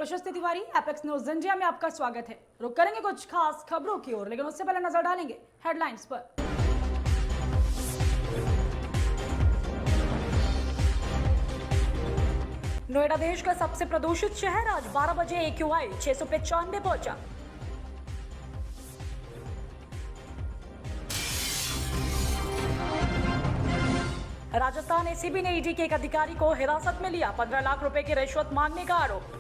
प्रशस्ति Tiwari, apex news India में आपका स्वागत है। रुक करेंगे कुछ खास खबरों की ओर, लेकिन उससे पहले नजर डालेंगे हेडलाइंस पर। नोएडा देश का सबसे प्रदूषित शहर, आज 12 बजे AQI 695 पहुंचा। राजस्थान एसीबी ने ईडी के एक अधिकारी को हिरासत में लिया, 15 लाख रुपए की रिश्वत मांगने का आरोप।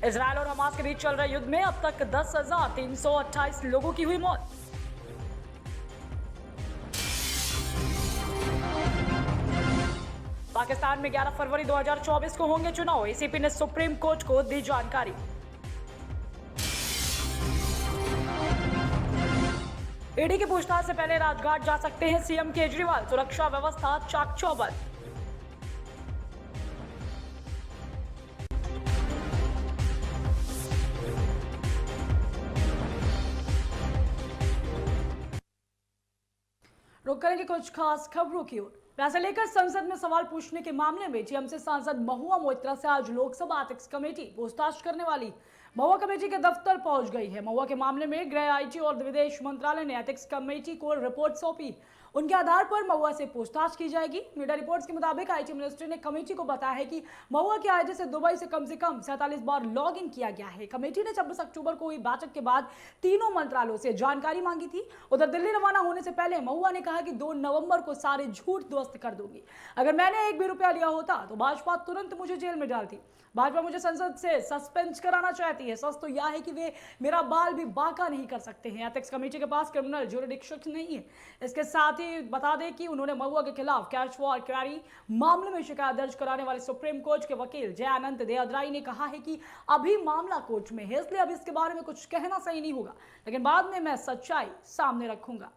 इजरायल और हमास के बीच चल रहे युद्ध में अब तक 10,328 लोगों की हुई मौत। पाकिस्तान में 11 फरवरी 2024 को होंगे चुनाव, एसीपी ने सुप्रीम कोर्ट को दी जानकारी। ईडी की पूछताछ से पहले राजघाट जा सकते हैं सीएम केजरीवाल, सुरक्षा व्यवस्था चाक चौबंद। रुक करेंगे कुछ खास खबरों की ओर। पैसे लेकर संसद में सवाल पूछने के मामले में टीएमसी सांसद महुआ मोइत्रा से आज लोकसभा एथिक्स कमेटी पूछताछ करने वाली महुआ कमेटी के दफ्तर पहुंच गई है। महुआ के मामले में गृह, आईटी और विदेश मंत्रालय ने एथिक्स कमेटी को रिपोर्ट सौंपी। उनके आधार पर महुआ से पूछताछ की जाएगी। मीडिया रिपोर्ट्स के मुताबिक आईटी मिनिस्ट्री ने कमेटी को बताया है कि महुआ के आईडी से दुबई से कम 47 बार लॉग इन किया गया है। कमेटी ने 26 अक्टूबर को हुई बैठक के बाद तीनों मंत्रालयों से जानकारी मांगी थी। उधर दिल्ली रवाना होने से पहले महुआ ने कहा कि 2 नवंबर को सारे झूठ ध्वस्त कर दूंगी। अगर मैंने एक भी रुपया लिया होता तो भाजपा तुरंत मुझे जेल में डालती। भाजपा मुझे संसद से सस्पेंड कराना चाहती है। सच तो यह है कि वे मेरा बाल भी बांका नहीं कर सकते हैं। एथिक्स कमेटी के पास क्रिमिनल ज्यूरिडिक्शन नहीं है। इसके साथ ही बता दें कि उन्होंने महुआ के खिलाफ कैश फॉर क्वेरी मामले में शिकायत दर्ज कराने वाले सुप्रीम कोर्ट के वकील जयानंद देअदराई ने कहा है कि अभी मामला कोर्ट में है, इसलिए अब इसके बारे में कुछ कहना सही नहीं होगा, लेकिन बाद में मैं सच्चाई सामने रखूंगा।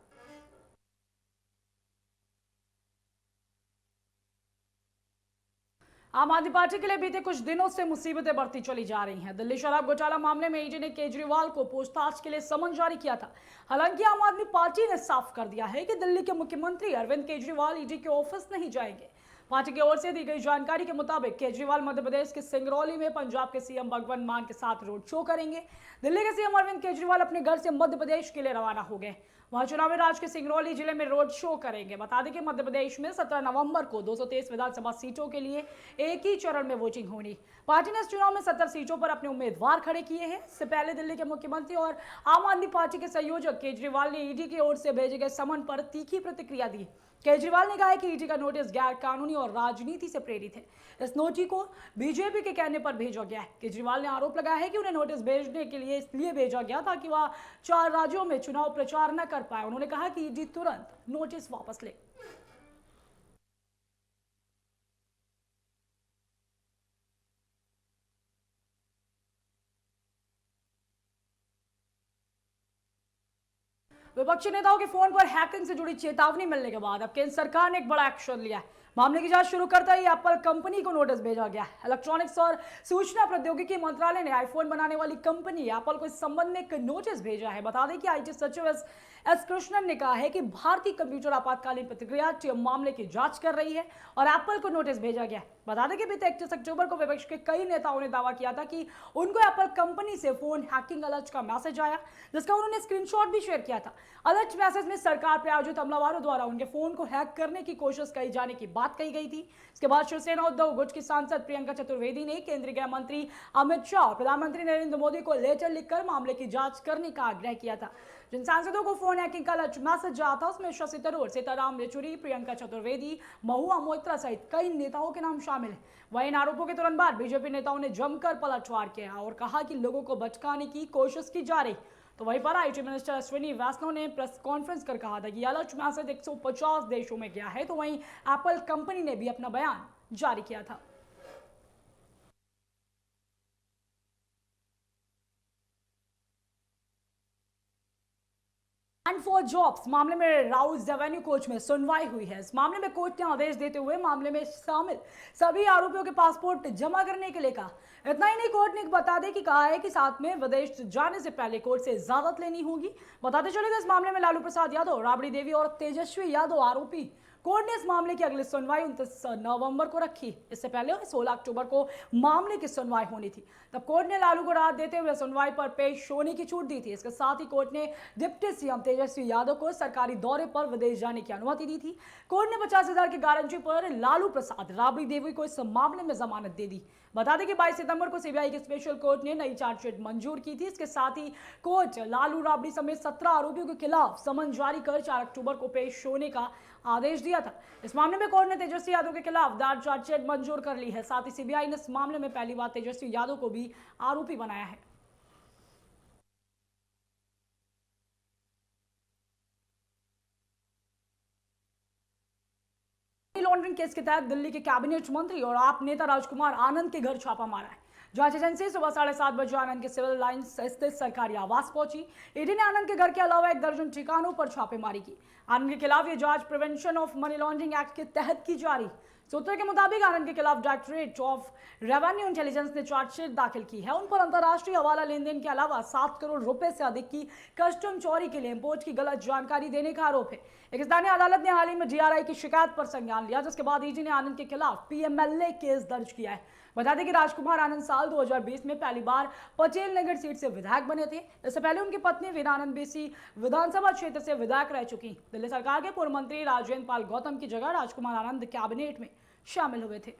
आम आदमी पार्टी के लिए बीते कुछ दिनों से मुसीबतें बढ़ती चली जा रही हैं। दिल्ली शराब घोटाला मामले में ईडी ने केजरीवाल को पूछताछ के लिए समन जारी किया था। हालांकि आम आदमी पार्टी ने साफ कर दिया है कि दिल्ली के मुख्यमंत्री अरविंद केजरीवाल ईडी के ऑफिस नहीं जाएंगे। पार्टी की ओर से दी गई जानकारी के मुताबिक केजरीवाल मध्य प्रदेश के सिंगरौली में पंजाब के सीएम भगवंत मान के साथ रोड शो करेंगे। दिल्ली के सीएम अरविंद केजरीवाल अपने घर से मध्य प्रदेश के लिए रवाना हो गए। वहां चुनावी राज्य के सिंगरौली जिले में रोड शो करेंगे। बता दें कि मध्य प्रदेश में 17 नवंबर को 223 विधानसभा सीटों के लिए एक ही चरण में वोटिंग होनी। पार्टी ने इस चुनाव में 70 सीटों पर अपने उम्मीदवार खड़े किए हैं। इससे पहले दिल्ली के मुख्यमंत्री और आम आदमी पार्टी के संयोजक केजरीवाल ने ईडी की ओर से भेजे गए समन पर तीखी प्रतिक्रिया दी। केजरीवाल ने कहा है कि ईडी का नोटिस गैर कानूनी और राजनीति से प्रेरित है। इस नोटिस को बीजेपी के कहने पर भेजा गया है। केजरीवाल ने आरोप लगाया है कि उन्हें नोटिस भेजने के लिए इसलिए भेजा गया ताकि वह 4 राज्यों में चुनाव प्रचार न कर पाए। उन्होंने कहा कि ईडी तुरंत नोटिस वापस ले। विपक्षी नेताओं के फोन पर हैकिंग से जुड़ी चेतावनी मिलने के बाद अब केंद्र सरकार ने एक बड़ा एक्शन लिया है। मामले की जांच शुरू करते ही एप्पल कंपनी को नोटिस भेजा गया है। इलेक्ट्रॉनिक्स और सूचना प्रौद्योगिकी मंत्रालय ने आईफोन बनाने वाली कंपनी एप्पल को इस संबंध में एक नोटिस भेजा है। बता दें कि आईटी सचिव एस कृष्णन ने कहा है कि भारतीय कंप्यूटर आपातकालीन प्रतिक्रिया टीम मामले की जांच कर रही है और एप्पल को नोटिस भेजा गया है। बता दें कि बीते 31 अक्टूबर को विपक्ष के कई नेताओं ने दावा किया था कि उनको एप्पल कंपनी से फोन हैकिंग अलर्ट का मैसेज आया, जिसका उन्होंने स्क्रीनशॉट भी शेयर किया था। अलर्ट मैसेज में सरकार प्रायोजित हमलावरों द्वारा उनके फोन को हैक करने की कोशिश की जाने की बात कही गई थी। इसके बाद शिवसेना उद्धव गुट की सांसद प्रियंका चतुर्वेदी ने केंद्रीय गृह मंत्री अमित शाह और प्रधानमंत्री नरेंद्र मोदी को लेटर लिखकर मामले की जांच करने का आग्रह किया था। जिन सांसदों को फोन हैकिंग का अलर्ट मैसेज आया था उसमें शशि थरूर, सीताराम येचुरी, प्रियंका चतुर्वेदी, महुआ मोइत्रा सहित कई नेताओं के नाम शामिल हैं। वहीं इन आरोपों के तुरंत बाद बीजेपी नेताओं ने जमकर पलटवार किया और कहा कि लोगों को भटकाने की कोशिश की जा रही। तो वहीं पर आईटी मिनिस्टर अश्विनी वैष्णव ने प्रेस कॉन्फ्रेंस कर कहा था कि अलर्ट मैसेज 150 देशों में गया है। तो वहीं एप्पल कंपनी ने भी अपना बयान जारी किया था। एंड फॉर जॉब्स मामले में राउज एवेन्यू कोर्ट में सुनवाई हुई है। इस मामले में कोर्ट ने आदेश देते हुए मामले में शामिल सभी आरोपियों के पासपोर्ट जमा करने के लिए कहा। इतना ही नहीं, कोर्ट ने बता दें कि कहा है कि साथ में विदेश जाने से पहले कोर्ट से इजाजत लेनी होगी। बताते चलेगा इस मामले में लालू प्रसाद यादव, राबड़ी देवी और तेजस्वी यादव आरोपी कोर्ट ने इस मामले की अगली सुनवाई 29 नवंबर को रखी। इससे पहले 16 अक्टूबर को मामले की सुनवाई होनी थी। तब कोर्ट ने लालू को राहत देते हुए सुनवाई पर पेश होने की छूट दी थी। इसके साथ ही कोर्ट ने डिप्टी सीएम तेजस्वी यादव को सरकारी दौरे पर विदेश जाने की अनुमति दी थी। कोर्ट ने 50,000 की गारंटी पर लालू प्रसाद, राबड़ी देवी को इस मामले में जमानत दे दी। बता दें कि 22 सितंबर को सीबीआई की स्पेशल कोर्ट ने नई चार्जशीट मंजूर की थी। इसके साथ ही कोर्ट लालू, राबड़ी समेत 17 आरोपियों के खिलाफ समन जारी कर 4 अक्टूबर को पेश होने का आदेश दिया था। इस मामले में कोर्ट ने तेजस्वी यादव के खिलाफ दायर चार्जशीट मंजूर कर ली है। साथ ही सीबीआई ने इस मामले में पहली बार तेजस्वी यादव को भी आरोपी बनाया है। लॉन्ड्रिंग केस के तहत दिल्ली के कैबिनेट मंत्री और आप नेता राजकुमार आनंद के घर छापा मारा है। जांच एजेंसी सुबह 7:30 बजे आनंद के सिविल लाइंस स्थित सरकारी आवास पहुंची। ईडी ने आनंद के घर के अलावा 1 दर्जन ठिकानों पर छापेमारी की। आनंद के खिलाफ यह जांच prevention of money laundering act के तहत की जा रही। सूत्रों के मुताबिक आनंद के खिलाफ डायरेक्टरेट ऑफ रेवेन्यू इंटेलिजेंस ने चार्जशीट दाखिल की है। उन पर अंतर्राष्ट्रीय हवाला लेन देन के अलावा 7 करोड़ रुपए से अधिक की कस्टम चोरी के लिए इंपोर्ट की गलत जानकारी देने का आरोप है। एक स्थानीय अदालत ने हाल ही में डीआरआई की शिकायत पर संज्ञान लिया, जिसके बाद ईडी ने आनंद के खिलाफ पीएमएलए केस दर्ज किया है। बता दें कि राजकुमार आनंद साल 2020 में पहली बार पटेल नगर सीट से विधायक बने थे। इससे पहले उनकी पत्नी वीणा आनंद बेसी विधानसभा क्षेत्र से विधायक रह चुकी। दिल्ली सरकार के पूर्व मंत्री राजेंद्र पाल गौतम की जगह राजकुमार आनंद कैबिनेट में शामिल हुए थे।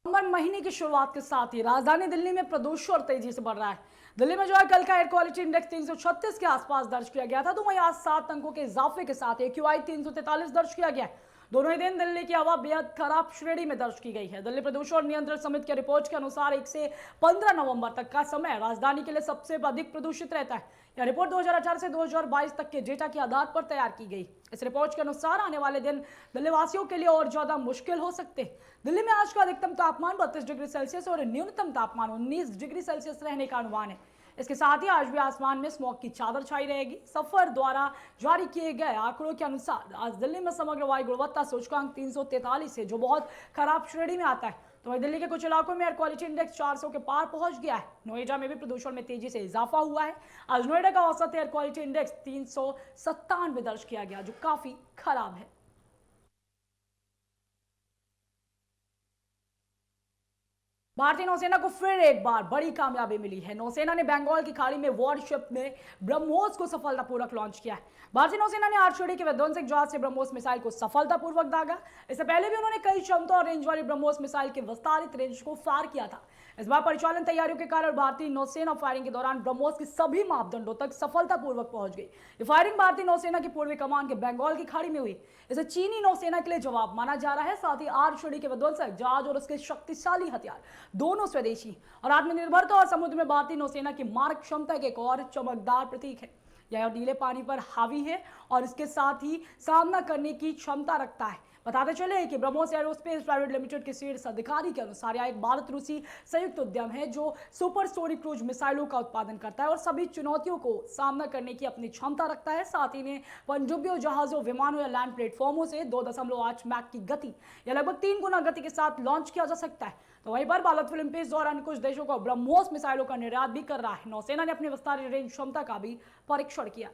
नवंबर महीने की शुरुआत के साथ ही राजधानी दिल्ली में प्रदूषण तेजी से बढ़ रहा है। दिल्ली में जो है कल का एयर क्वालिटी इंडेक्स 336 के आसपास दर्ज किया गया था, तो वहीं आज 7 अंकों के इजाफे के साथ एक्यूआई 343 दर्ज किया गया है। दोनों ही दिन दिल्ली की हवा बेहद खराब श्रेणी में दर्ज की गई है। दिल्ली प्रदूषण नियंत्रण समिति की रिपोर्ट के अनुसार 1 से 15 नवंबर तक का समय राजधानी के लिए सबसे अधिक प्रदूषित रहता है। यह रिपोर्ट 2018 से 2022 तक के डेटा के आधार पर तैयार की गई। इस रिपोर्ट के अनुसार आने वाले दिन दिल्ली वासियों के लिए और ज्यादा मुश्किल हो सकते हैं। दिल्ली में आज का अधिकतम तापमान 32 डिग्री सेल्सियस और न्यूनतम तापमान 19 डिग्री सेल्सियस रहने का अनुमान है। इसके साथ ही आज भी आसमान में स्मॉग की चादर छाई रहेगी। सफर द्वारा जारी किए गए आंकड़ों के अनुसार आज दिल्ली में समग्र वायु गुणवत्ता सूचकांक 343 है, जो बहुत खराब श्रेणी में आता है। तो वहीं दिल्ली के कुछ इलाकों में एयर क्वालिटी इंडेक्स 400 के पार पहुंच गया है। नोएडा में भी प्रदूषण में तेजी से इजाफा हुआ है। आज नोएडा का औसत एयर क्वालिटी इंडेक्स 397 दर्ज किया गया, जो काफी खराब है। भारतीय नौसेना को फिर एक बार बड़ी कामयाबी मिली है। नौसेना ने बंगाल की खाड़ी में वॉरशिप में ब्रह्मोस को सफलतापूर्वक लॉन्च किया है। भारतीय नौसेना ने 8 श्रेणी के विध्वंसक जहाज से ब्रह्मोस मिसाइल को सफलतापूर्वक दागा। इससे पहले भी उन्होंने कई क्षमता और रेंज वाली ब्रह्मोस मिसाइल के विस्तारित रेंज को फार किया था। इस बार परिचालन तैयारियों के कारण भारतीय नौसेना फायरिंग के दौरान ब्रह्मोस के सभी मापदंडों तक सफलतापूर्वक पहुंच गई। ये फायरिंग भारतीय नौसेना की पूर्वी कमान के बंगाल की खाड़ी में हुई। इसे चीनी नौसेना के लिए जवाब माना जा रहा है। साथ ही 8 श्रेणी के विध्वंसक जहाज और उसके शक्तिशाली हथियार दोनों स्वदेशी और आत्मनिर्भरता और समुद्र में भारतीय नौसेना की मारक क्षमता के एक और चमकदार प्रतीक है। यह नीले पानी पर हावी है और इसके साथ ही सामना करने की क्षमता रखता है। बताते चले कि ब्रह्मोस एरोस्पेस प्राइवेट लिमिटेड के शीर्ष अधिकारी के अनुसार यह एक भारत रूसी संयुक्त उद्यम है, जो सुपरसोनिक क्रूज मिसाइलों का उत्पादन करता है और सभी चुनौतियों को सामना करने की अपनी क्षमता रखता है। साथ ही ने पनडुब्बियों, जहाजों, विमानों या लैंड प्लेटफॉर्मों से 2.8 मैक की गति या लगभग 3 गुना गति के साथ लॉन्च किया जा सकता है। तो वहीं पर भारत फिलीपींस इस दौरान कुछ देशों को ब्रह्मोस मिसाइलों का निर्यात भी कर रहा है। नौसेना ने अपनी विस्तारित रेंज क्षमता का भी परीक्षण किया।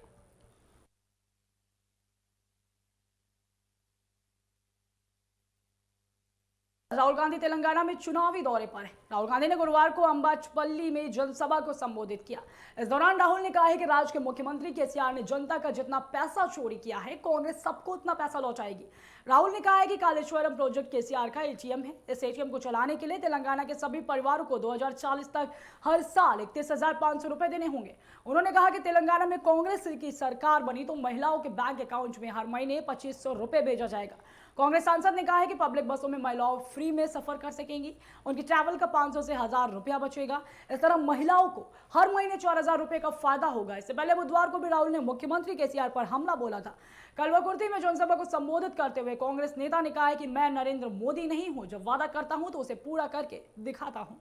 राहुल गांधी तेलंगाना में चुनावी दौरे पर है। राहुल गांधी ने गुरुवार को अंबाचपल्ली में जनसभा को संबोधित किया। इस दौरान राहुल ने कहा है कि राज्य के मुख्यमंत्री केसीआर ने जनता का जितना पैसा चोरी किया है, कांग्रेस सबको उतना पैसा लौटाएगी। राहुल ने कहा है कि कालेश्वरम प्रोजेक्ट केसीआर का एटीएम है। इस एटीएम को चलाने के लिए तेलंगाना के सभी परिवारों को 2040 तक हर साल 31,500 रुपए देने होंगे। उन्होंने कहा कि तेलंगाना में कांग्रेस की सरकार बनी तो महिलाओं के बैंक अकाउंट में हर महीने 2,500 रुपए भेजा जाएगा। कांग्रेस सांसद ने कहा है कि पब्लिक बसों में महिलाओं फ्री में सफर कर सकेंगी। उनकी ट्रैवल का 500 से 1,000 रुपया बचेगा। इस तरह महिलाओं को हर महीने 4,000 रुपए का फायदा होगा। इससे पहले बुधवार को भी राहुल ने मुख्यमंत्री केसीआर पर हमला बोला था। कलवाकुर्ती में जनसभा को संबोधित करते हुए कांग्रेस नेता ने कहा है कि मैं नरेंद्र मोदी नहीं हूं, जब वादा करता हूं तो उसे पूरा करके दिखाता हूं।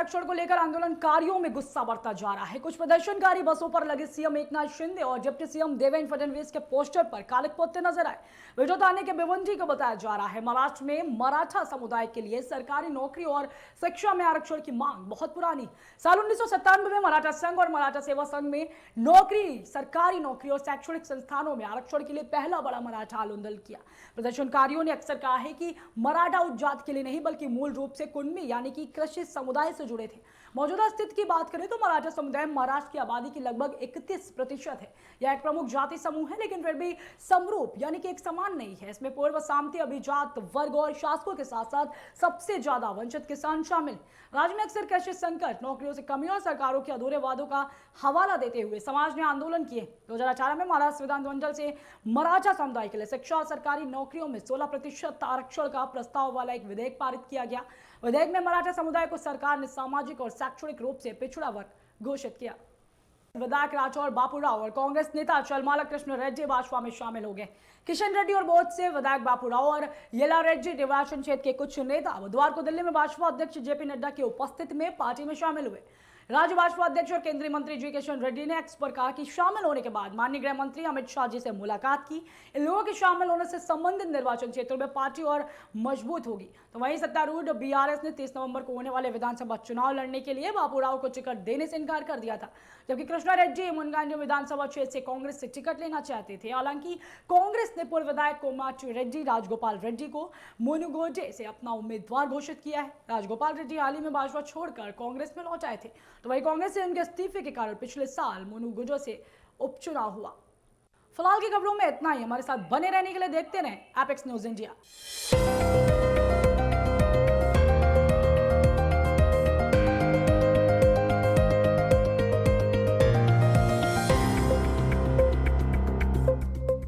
आरक्षण को लेकर आंदोलनकारियों में गुस्सा बढ़ता जा रहा है। कुछ प्रदर्शनकारी बसों पर लगे सीएम एकनाथ शिंदे और डिप्टी सीएम देवेंद्र फडणवीस के पोस्टर पर काले पोते नजर आए। वीडियो थाने के भिवंडी को बताया जा रहा है, महाराष्ट्र में मराठा समुदाय के लिए सरकारी नौकरी और शिक्षा में आरक्षण की मांग बहुत पुरानी। साल 1997 में मराठा संघ और मराठा सेवा संघ में नौकरी, सरकारी नौकरी और शैक्षणिक संस्थानों में आरक्षण के लिए पहला बड़ा मराठा आंदोलन किया। प्रदर्शनकारियों ने अक्सर कहा है कि मराठा उच्च जात के लिए नहीं बल्कि मूल रूप से कुणबी यानी कि कृषि समुदाय से जुड़े थे। मौजूदा स्थिति की बात करें तो मराठा समुदाय महाराष्ट्र की आबादी की लगभग 31% है। यह एक प्रमुख जाति समूह है, लेकिन फिर भी समरूप यानी कि एक समान नहीं है। इसमें पूर्व सामंती, अभिजात वर्ग और शासकों के साथ साथ सबसे ज्यादा वंचित किसान शामिल। राज्य में अक्सर कृषि संकट, नौकरियों से कमी और सरकारों के अधूरे वादों का हवाला देते हुए समाज ने आंदोलन किए। 2018 में महाराष्ट्र विधानमंडल से मराठा समुदाय के लिए शिक्षा और सरकारी नौकरियों में 16% आरक्षण का प्रस्ताव वाला एक विधेयक पारित किया गया। विधेयक में मराठा समुदाय को सरकार ने सामाजिक और शैक्षणिक रूप से पिछड़ा वर्ग घोषित किया। विधायक राठौर बापूराव और कांग्रेस नेता चलमाला कृष्ण रेड्डी भाजपा में शामिल हो गए। किशन रेड्डी और बोध से विधायक बापूराव और येला रेड्डी निर्वाचन क्षेत्र के कुछ नेता बुधवार को दिल्ली में भाजपा अध्यक्ष जेपी नड्डा की उपस्थिति में पार्टी में शामिल हुए। राज्य भाजपा अध्यक्ष और केंद्रीय मंत्री जी किशन रेड्डी ने एक्स पर कहा कि शामिल होने के बाद माननीय गृह मंत्री अमित शाह जी से मुलाकात की। इन लोगों के शामिल होने से संबंधित निर्वाचन क्षेत्रों में पार्टी और मजबूत होगी। तो वहीं सत्तारूढ़ बीआरएस ने 30 नवंबर को होने वाले विधानसभा चुनाव लड़ने के लिए बापूराव को टिकट देने से इनकार कर दिया था, जबकि कृष्णा रेड्डी मुनगांव विधानसभा क्षेत्र से कांग्रेस से टिकट लेना चाहते थे। हालांकि कांग्रेस ने पूर्व विधायक कोमाटी रेड्डी, राजगोपाल रेड्डी को मुनुगोडे से अपना उम्मीदवार घोषित किया है। राजगोपाल रेड्डी हाल ही में भाजपा छोड़कर कांग्रेस में लौट आए थे, तो वही कांग्रेस से उनके इस्तीफे के कारण पिछले साल मुनुगुजो से उपचुनाव हुआ। फिलहाल की खबरों में इतना ही। हमारे साथ बने रहने के लिए देखते रहें एपेक्स न्यूज इंडिया।